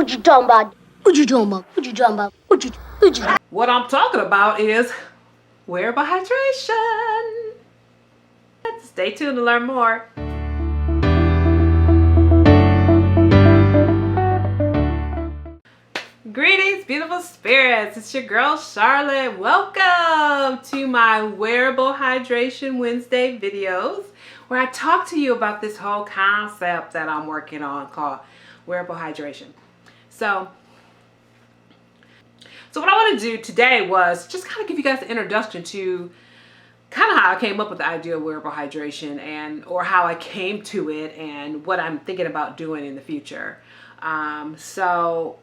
What you talking about? What you talking about? What you talking about? What you? What I'm talking about is wearable hydration. Stay tuned to learn more. Greetings, beautiful spirits. It's your girl, Charlotte. Welcome to my Wearable Hydration Wednesday videos, where I talk to you about this whole concept that I'm working on called wearable hydration. So what I want to do today was just kind of give you guys an introduction to kind of how I came up with the idea of wearable hydration or how I came to it and what I'm thinking about doing in the future. So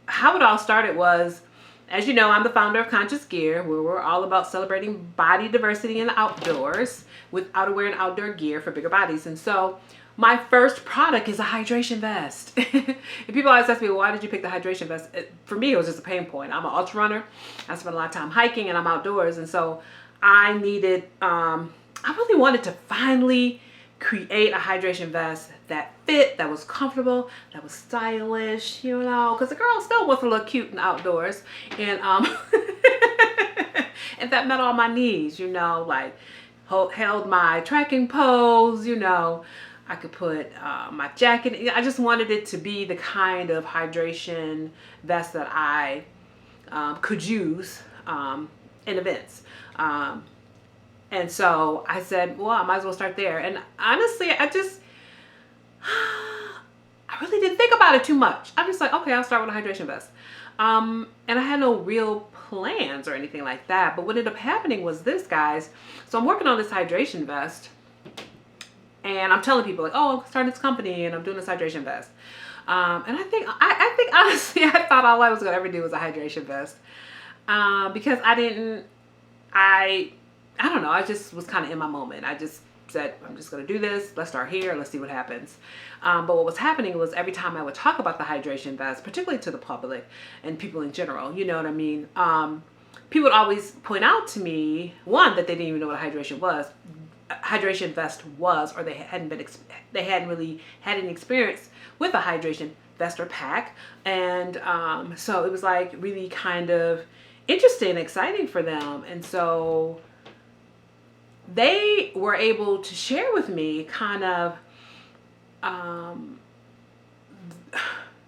how it all started was, as you know, I'm the founder of Conscious Gear, where we're all about celebrating body diversity in the outdoors with outerwear and outdoor gear for bigger bodies. And so my first product is a hydration vest. And people always ask me, well, why did you pick the hydration vest? For me, it was just a pain point. I'm an ultra runner. I spend a lot of time hiking and I'm outdoors. And so I needed, I really wanted to finally create a hydration vest that fit, that was comfortable, that was stylish, you know, because the girl still wants to look cute and outdoors. And, and that met all my needs, you know, like held my tracking pose, you know. I could put my jacket. I just wanted it to be the kind of hydration vest that I could use in events. And so I said, well, I might as well start there. And honestly, I really didn't think about it too much. I'm just like, okay, I'll start with a hydration vest. And I had no real plans or anything like that. But what ended up happening was this, guys. So I'm working on this hydration vest. And I'm telling people like, oh, I'm starting this company and I'm doing this hydration vest. And I think honestly, I thought all I was gonna ever do was a hydration vest. Because I don't know, I just was kind of in my moment. I just said, I'm just gonna do this. Let's start here. Let's see what happens. But what was happening was every time I would talk about the hydration vest, particularly to the public and people in general, you know what I mean? People would always point out to me, one, that they didn't even know what a hydration vest was, or they hadn't really had any experience with a hydration vest or pack. And so it was like really kind of interesting and exciting for them. And so they were able to share with me kind of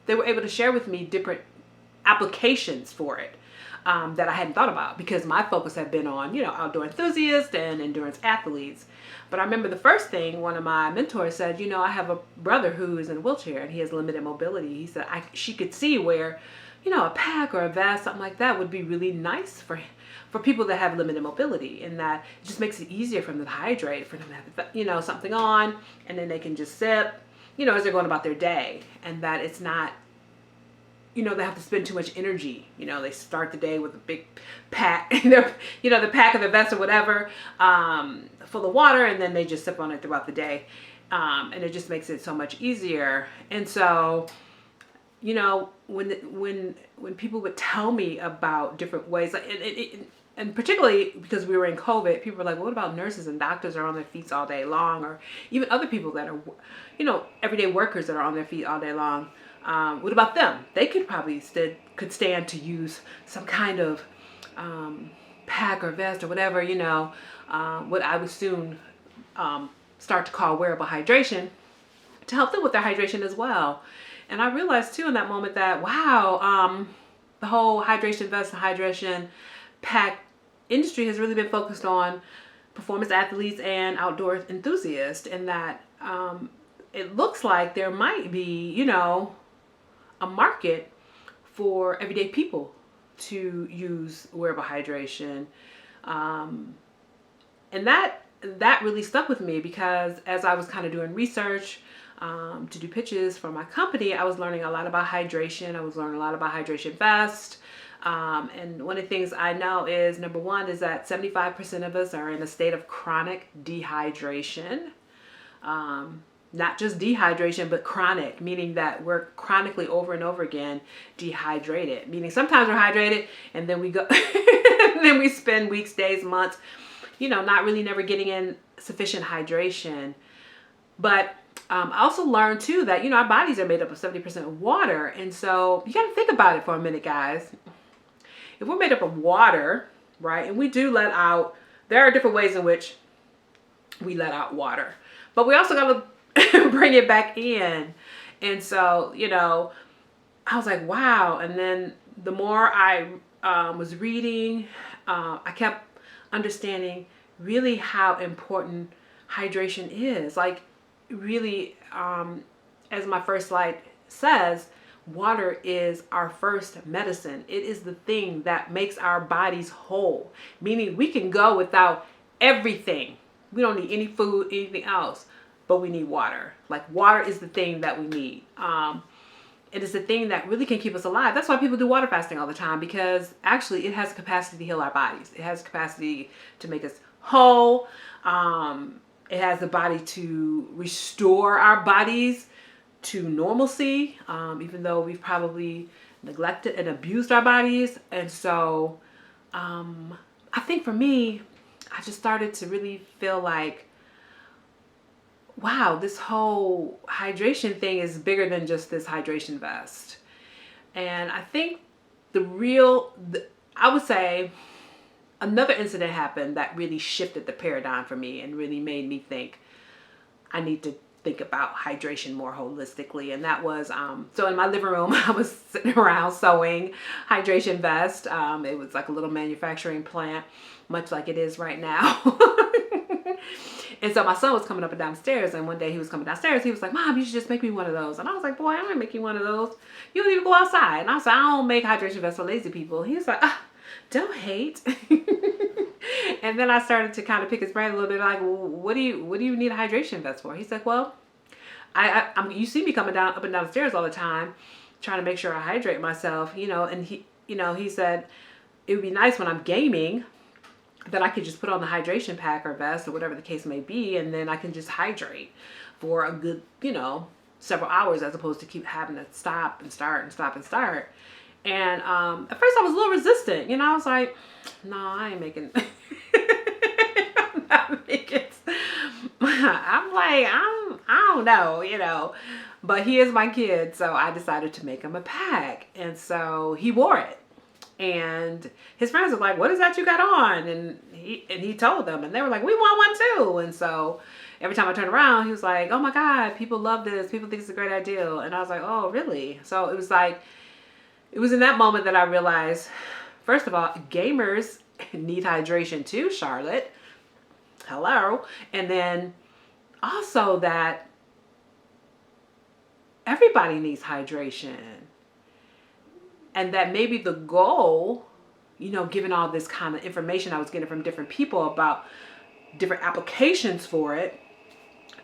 they were able to share with me different applications for it that I hadn't thought about, because my focus had been on, you know, outdoor enthusiasts and endurance athletes. But I remember the first thing one of my mentors said, you know, I have a brother who is in a wheelchair and he has limited mobility. He said she could see where, you know, a pack or a vest, something like that would be really nice for people that have limited mobility, in that it just makes it easier for them to hydrate, for them to have, you know, something on, and then they can just sip, you know, as they're going about their day, and that it's not, you know, they have to spend too much energy. You know, they start the day with a big pack, you know, the pack of the vest or whatever, full of water, and then they just sip on it throughout the day. And it just makes it so much easier. And so, you know, when people would tell me about different ways, like, and particularly because we were in COVID, people were like, well, what about nurses and doctors are on their feet all day long, or even other people that are, you know, everyday workers that are on their feet all day long. What about them? They could probably stand to use some kind of pack or vest or whatever, you know, what I would soon start to call wearable hydration, to help them with their hydration as well. And I realized too in that moment that, wow, the whole hydration vest and hydration pack industry has really been focused on performance athletes and outdoor enthusiasts, and that it looks like there might be, you know, a market for everyday people to use wearable hydration. And that really stuck with me, because as I was kind of doing research to do pitches for my company, I was learning a lot about hydration. I was learning a lot about hydration vest. And one of the things I know is, number one, is that 75% of us are in a state of chronic dehydration. Not just dehydration, but chronic, meaning that we're chronically over and over again dehydrated, meaning sometimes we're hydrated and then we go, and then we spend weeks, days, months, you know, not really never getting in sufficient hydration. But I also learned too that, our bodies are made up of 70% water. And so you got to think about it for a minute, guys. If we're made up of water, right, and we do let out, there are different ways in which we let out water, but we also got to bring it back in. And so, I was like, wow. And then the more I was reading, I kept understanding really how important hydration is. Like, really, as my first slide says, water is our first medicine. It is the thing that makes our bodies whole, meaning we can go without everything. We don't need any food, anything else, but we need water. Like, water is the thing that we need. It is the thing that really can keep us alive. That's why people do water fasting all the time, because actually it has the capacity to heal our bodies. It has the capacity to make us whole. It has the body to restore our bodies to normalcy, even though we've probably neglected and abused our bodies. And so I think for me, I just started to really feel like, wow, this whole hydration thing is bigger than just this hydration vest. And I think I would say another incident happened that really shifted the paradigm for me and really made me think I need to think about hydration more holistically. And that was, so in my living room, I was sitting around sewing hydration vest. It was like a little manufacturing plant, much like it is right now. And so my son was coming up and downstairs, and one day he was coming downstairs, he was like, Mom, you should just make me one of those. And I was like, boy, I don't make you one of those. You don't even go outside. And I said, I don't make hydration vests for lazy people. He was like, don't hate. And then I started to kind of pick his brain a little bit, like, well, what do you need a hydration vest for? He's like, well, you see me coming up and down the stairs all the time, trying to make sure I hydrate myself, and he said, it would be nice when I'm gaming that I could just put on the hydration pack or vest or whatever the case may be, and then I can just hydrate for a good, several hours, as opposed to keep having to stop and start and stop and start. And at first I was a little resistant, I was like, no, I ain't making I'm not making I'm like, I don't know, but he is my kid, so I decided to make him a pack. And so he wore it. And his friends were like, what is that you got on? And he told them, and they were like, we want one too. And so every time I turned around, he was like, oh my God, people love this. People think it's a great idea. And I was like, oh, really? So it was in that moment that I realized, first of all, gamers need hydration too, Charlotte. Hello. And then also that everybody needs hydration. And that maybe the goal, given all this kind of information I was getting from different people about different applications for it,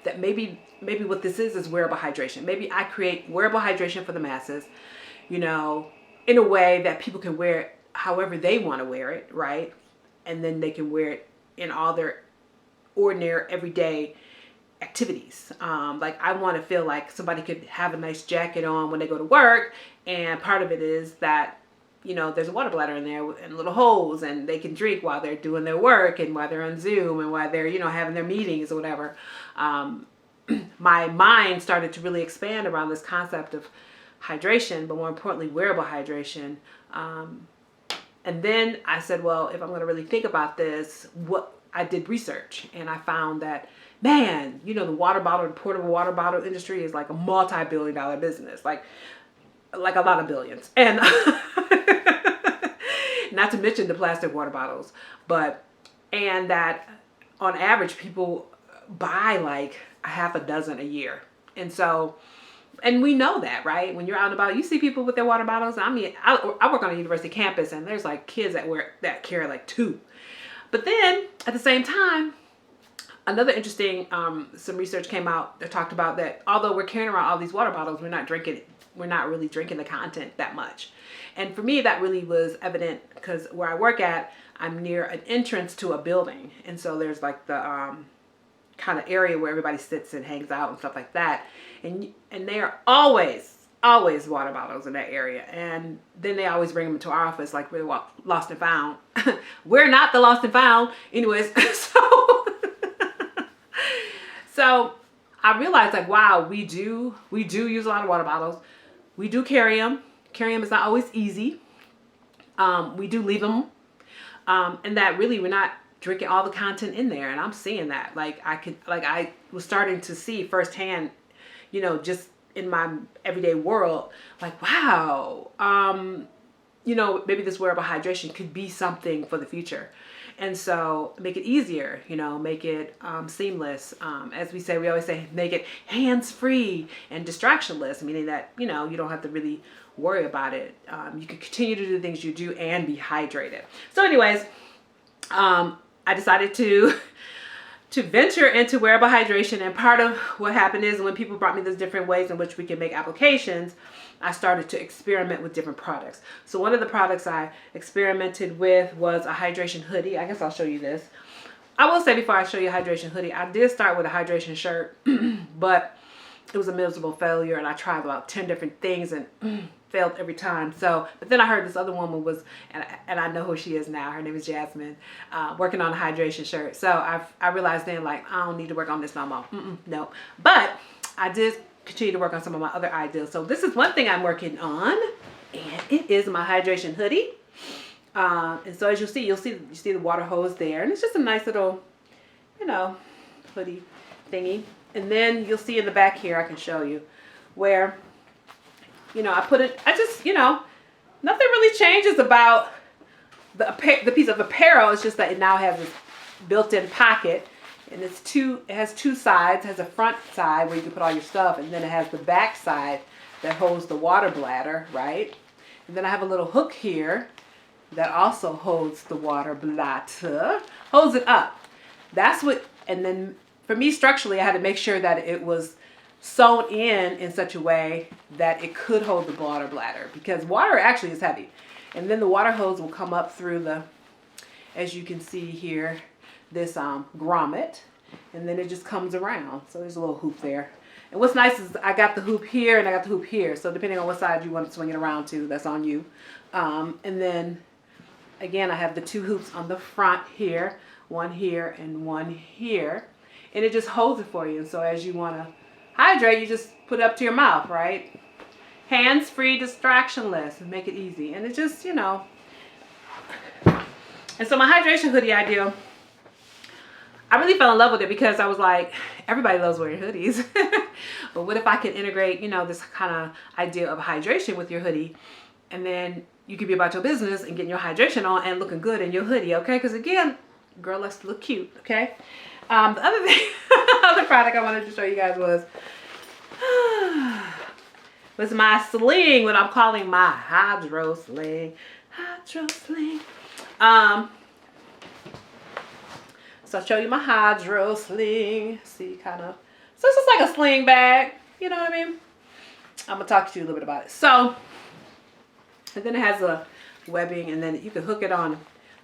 that maybe what this is wearable hydration. Maybe I create wearable hydration for the masses, in a way that people can wear it however they want to wear it, right? And then they can wear it in all their ordinary everyday activities. Like, I want to feel like somebody could have a nice jacket on when they go to work, and part of it is that there's a water bladder in there and little holes, and they can drink while they're doing their work and while they're on Zoom and while they're having their meetings or whatever. My mind started to really expand around this concept of hydration, but more importantly, wearable hydration. And then I said, well, if I'm going to really think about this, I did research, and I found that, man, the the portable water bottle industry is like a multi-billion-dollar business, like a lot of billions. And not to mention the plastic water bottles, and that on average people buy like a half a dozen a year. And so, and we know that, right? When you're out and about, you see people with their water bottles. I mean, I work on a university campus, and there's like kids that carry like 2. But then at the same time, another interesting, some research came out that talked about that although we're carrying around all these water bottles, we're not really drinking the content that much. And for me, that really was evident because where I work at, I'm near an entrance to a building. And so there's like the kind of area where everybody sits and hangs out and stuff like that. And they are always water bottles in that area. And then they always bring them to our office like we're lost and found. We're not the lost and found. Anyways, so I realized like, wow, we do use a lot of water bottles. We do carry them. Carrying them is not always easy. We do leave them. And that really we're not drinking all the content in there. And I'm seeing that. Like I was starting to see firsthand, you know, just in my everyday world, like, wow, you know, maybe this wearable hydration could be something for the future. And so make it easier, you know, make it seamless. As we say, we always say, make it hands-free and distractionless, meaning that, you know, you don't have to really worry about it. You can continue to do the things you do and be hydrated. So anyways, I decided to venture into wearable hydration. And part of what happened is when people brought me those different ways in which we can make applications, I started to experiment with different products. So one of the products I experimented with was a hydration hoodie. I guess I'll show you this. I will say before I show you a hydration hoodie, I did start with a hydration shirt, but it was a miserable failure, and I tried about 10 different things and failed every time. So, but then I heard this other woman was, and I know who she is now. Her name is Jasmine, working on a hydration shirt. So I realized then, like, I don't need to work on this no more. No. But I did continue to work on some of my other ideas. So this is one thing I'm working on, and it is my hydration hoodie. And so as you see the water hose there, and it's just a nice little, you know, hoodie thingy. And then you'll see in the back here, I can show you where, you know, I just, you know, nothing really changes about the piece of apparel. It's just that it now has this built-in pocket, and it has two sides. It has a front side where you can put all your stuff, and then it has the back side that holds the water bladder, right? And then I have a little hook here that also holds the water bladder, holds it up. That's what, and then for me structurally, I had to make sure that it was sewn in such a way that it could hold the water bladder, because water actually is heavy. And then the water hose will come up through the, as you can see here, this grommet, and then it just comes around. So there's a little hoop there. And what's nice is I got the hoop here and I got the hoop here. So depending on what side you want to swing it around to, that's on you. And then again, I have the two hoops on the front here, one here and one here. And it just holds it for you. And so as you want to hydrate, you just put it up to your mouth, right? Hands-free, distractionless, and make it easy. And it just, you know. And so my hydration hoodie idea, I really fell in love with it because I was like, everybody loves wearing hoodies. But what if I could integrate, you know, this kind of idea of hydration with your hoodie, and then you could be about your business and getting your hydration on and looking good in your hoodie, okay? Because again, girl likes to look cute, okay? The other thing, other product I wanted to show you guys was my sling, what I'm calling my hydro sling. Hydro sling. So I'll show you my hydro sling. See, kind of. So it's just like a sling bag. You know what I mean? I'm going to talk to you a little bit about it. So, and then it has a webbing, and then you can hook it on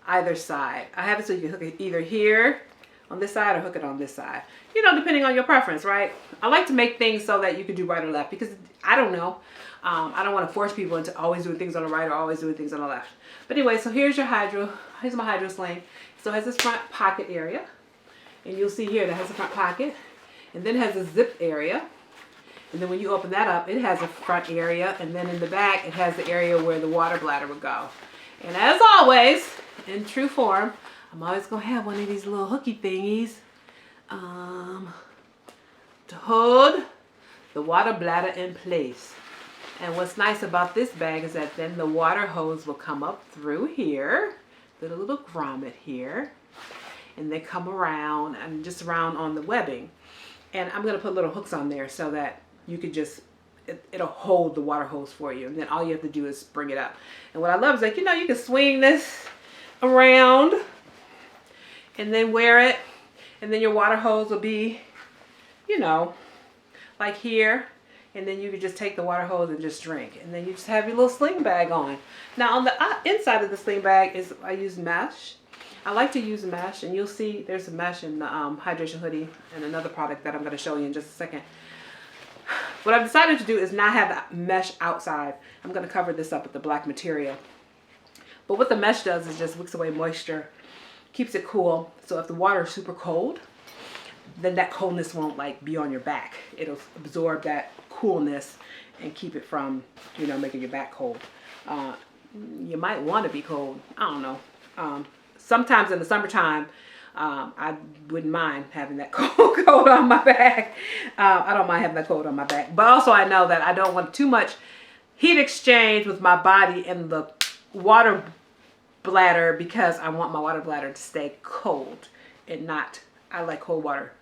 either side. I have it so you can hook it either here on this side or hook it on this side. You know, depending on your preference, right? I like to make things so that you can do right or left, because I don't know. I don't want to force people into always doing things on the right or always doing things on the left. But anyway, so here's my hydro sling. So it has this front pocket area. And you'll see here that has a front pocket. And then it has a zip area. And then when you open that up, it has a front area. And then in the back, it has the area where the water bladder would go. And as always, in true form, I'm always going to have one of these little hooky thingies to hold the water bladder in place. And what's nice about this bag is that then the water hose will come up through here, the little grommet here, and they come around and just around on the webbing. And I'm going to put little hooks on there so that you could just, it'll hold the water hose for you. And then all you have to do is bring it up. And what I love is that, you know, you can swing this around and then wear it. And then your water hose will be, you know, like here. And then you can just take the water hose and just drink. And then you just have your little sling bag on. Now on the inside of the sling bag is, I use mesh. I like to use mesh, and you'll see there's a mesh in the hydration hoodie and another product that I'm going to show you in just a second. What I've decided to do is not have that mesh outside. I'm going to cover this up with the black material. But what the mesh does is just wicks away moisture, keeps it cool. So if the water is super cold, then that coldness won't like be on your back. It'll absorb that coolness and keep it from, you know, making your back cold. You might want to be cold. I don't know. Sometimes in the summertime, I wouldn't mind having that cold on my back. I don't mind having that cold on my back. But also I know that I don't want too much heat exchange with my body and the water bladder, because I want my water bladder to stay cold and not, I like cold water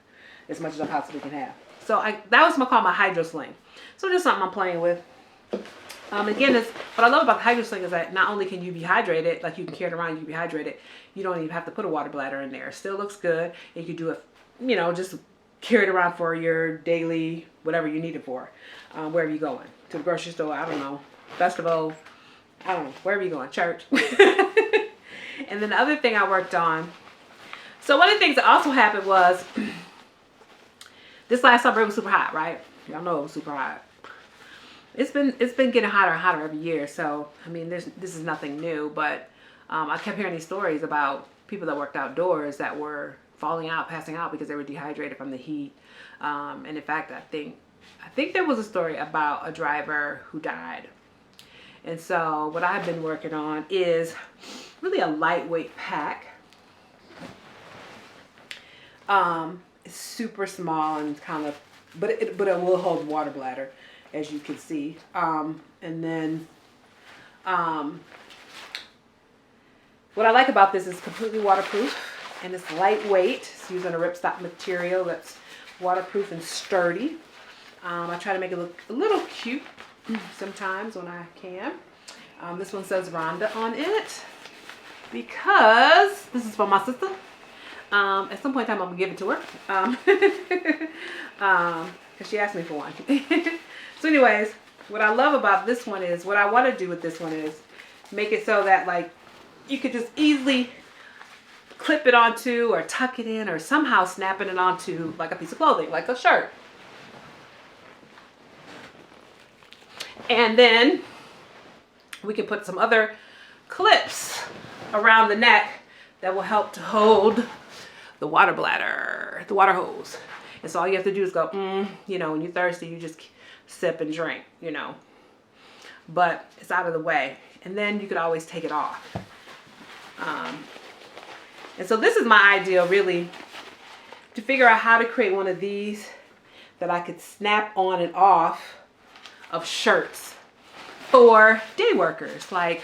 as much as I possibly can have. So that was called my Hydro Sling. So just something I'm playing with. Again, what I love about the Hydro Sling is that not only can you be hydrated, like you can carry it around, you can be hydrated. You don't even have to put a water bladder in there. It still looks good. You can do it, you know, just carry it around for your daily, whatever you need it for. Wherever you're going. To the grocery store, I don't know. Festival, I don't know. Wherever you're going. Church. And then the other thing I worked on. So one of the things that also happened was, this last summer it was super hot, right? Y'all know it was super hot. It's been getting hotter and hotter every year. So, I mean, this is nothing new, but I kept hearing these stories about people that worked outdoors that were falling out, passing out because they were dehydrated from the heat. And in fact, I think there was a story about a driver who died. And so what I've been working on is really a lightweight pack. It's super small and kind of, but it will hold water bladder, as you can see. And then what I like about this is completely waterproof and it's lightweight. It's using a ripstop material that's waterproof and sturdy. I try to make it look a little cute sometimes when I can. This one says Rhonda on it because this is for my sister. At some point in time, I'm gonna give it to her because she asked me for one. So anyways, what I love about this one is, what I want to do with this one is make it so that like you could just easily clip it onto or tuck it in or somehow snapping it onto like a piece of clothing, like a shirt. And then we can put some other clips around the neck that will help to hold the water bladder, the water hose. And so all you have to do is go, you know, when you're thirsty, you just sip and drink, you know. But it's out of the way. And then you could always take it off. And so this is my idea, really, to figure out how to create one of these that I could snap on and off of shirts for day workers, like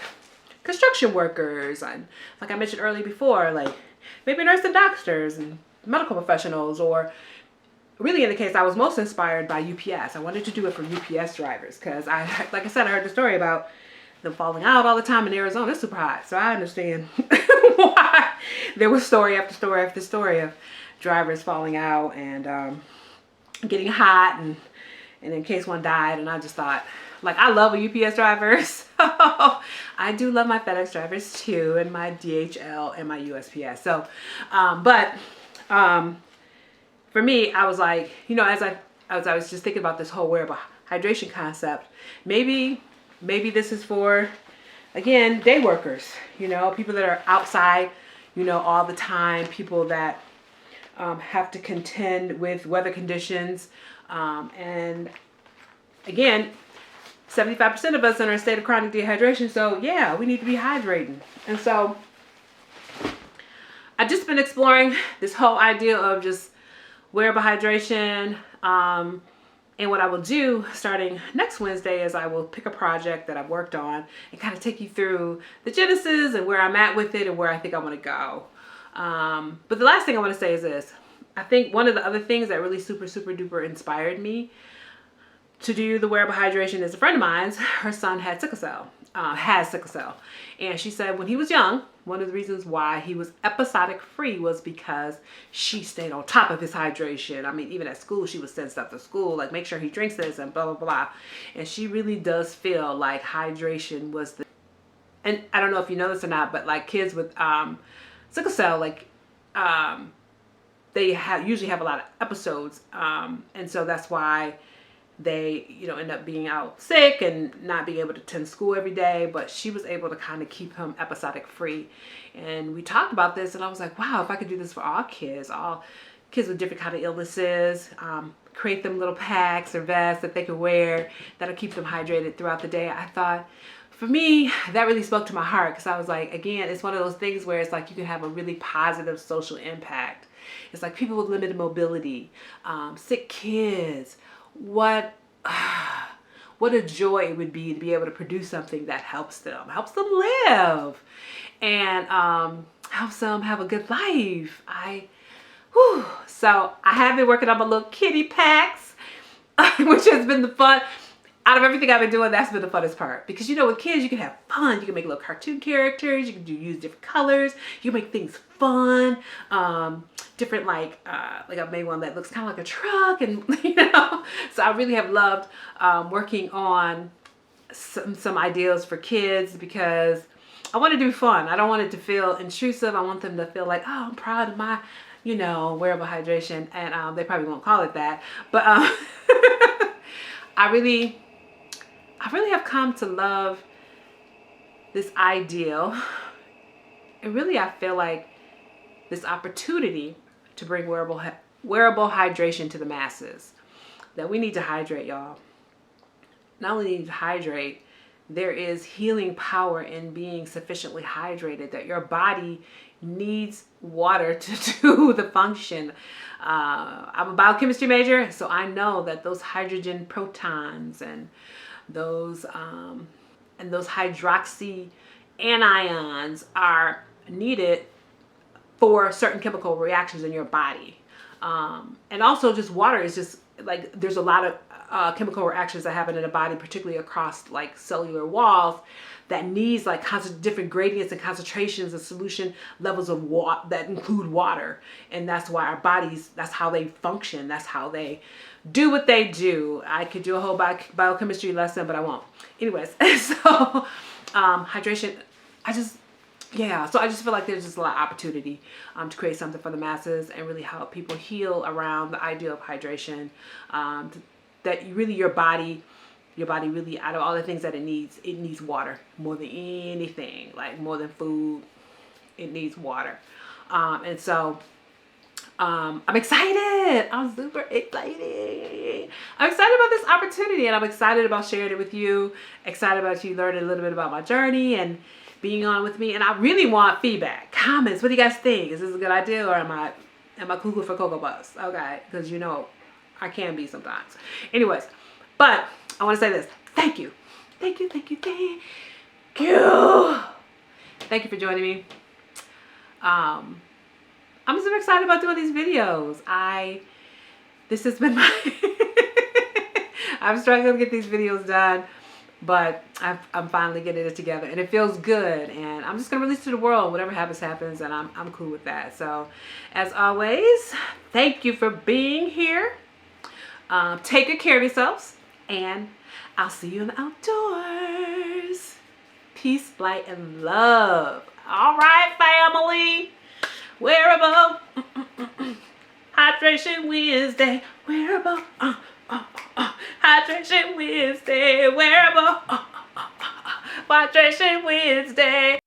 construction workers, and like I mentioned earlier before, like maybe nurses and doctors and medical professionals, or really in the case I was most inspired by UPS. I wanted to do it for UPS drivers because like I said, I heard the story about them falling out all the time in Arizona. It's super hot, so I understand why there was story after story after story of drivers falling out and getting hot, and in case one died. And I just thought, like, I love a UPS driver, so I do love my FedEx drivers too, and my DHL and my USPS. So, for me, I was like, you know, as I was just thinking about this whole wearable hydration concept, maybe this is for, again, day workers, you know, people that are outside, you know, all the time, people that have to contend with weather conditions. And again, 75% of us are in a state of chronic dehydration. So yeah, we need to be hydrating. And so I've just been exploring this whole idea of just wearable hydration. And what I will do starting next Wednesday is I will pick a project that I've worked on and kind of take you through the genesis and where I'm at with it and where I think I want to go. But the last thing I want to say is this. I think one of the other things that really super duper inspired me to do the wearable hydration is a friend of mine's. Her son had sickle cell, has sickle cell. And she said when he was young, one of the reasons why he was episodic free was because she stayed on top of his hydration. I mean, even at school, she would send stuff to school, like make sure he drinks this and blah, blah, blah. And she really does feel like hydration was the, and I don't know if you know this or not, but like kids with sickle cell, like they usually have a lot of episodes. And so that's why they, you know, end up being out sick and not being able to attend school every day. But she was able to kind of keep him episodic free. And we talked about this and I was like, wow, if I could do this for all kids, all, kids with different kind of illnesses, create them little packs or vests that they can wear that'll keep them hydrated throughout the day. I thought, for me, that really spoke to my heart, because I was like, again, it's one of those things where it's like you can have a really positive social impact. It's like people with limited mobility, sick kids. What a joy it would be to be able to produce something that helps them live, and helps them have a good life. So I have been working on my little kitty packs, which has been the fun. Out of everything I've been doing, that's been the funnest part. Because, you know, with kids, you can have fun. You can make little cartoon characters. You can use different colors. You can make things fun. Different, like I made one that looks kind of like a truck. And, you know, so I really have loved working on some ideas for kids, because I want it to be fun. I don't want it to feel intrusive. I want them to feel like, oh, I'm proud of my, you know, wearable hydration. And they probably won't call it that. But I really have come to love this ideal. And really, I feel like this opportunity to bring wearable hydration to the masses. That we need to hydrate, y'all. Not only need to hydrate, there is healing power in being sufficiently hydrated, that your body needs water to do the function. I'm a biochemistry major, so I know that those hydrogen protons and those hydroxy anions are needed for certain chemical reactions in your body. And also just water is just like, there's a lot of chemical reactions that happen in the body, particularly across like cellular walls, that needs like different gradients and concentrations and solution levels of water that include water. And that's why our bodies, that's how they function. That's how they do what they do. I could do a whole biochemistry lesson, but I won't. Anyways, so hydration, I just feel like there's just a lot of opportunity to create something for the masses and really help people heal around the idea of hydration. That your body really, out of all the things that it needs water more than anything, like more than food. It needs water. And so I'm excited. I'm super excited. I'm excited about this opportunity, and I'm excited about sharing it with you. Excited about you learning a little bit about my journey and being on with me. And I really want feedback, comments. What do you guys think? Is this a good idea, or am I cuckoo for Cocoa Puffs? Okay, because you know I can be sometimes. Anyways, but I want to say this. Thank you. Thank you. Thank you. Thank you. Thank you for joining me. I'm super excited about doing these videos. This has been my I'm struggling to get these videos done, but I'm finally getting it together, and it feels good, and I'm just gonna release it to the world. Whatever happens, happens, and I'm cool with that. So as always, thank you for being here. Take good care of yourselves, and I'll see you in the outdoors. Peace, light, and love. All right, family. Wearable hydration Wednesday. Wearable hydration Wednesday. Wearable hydration Wednesday.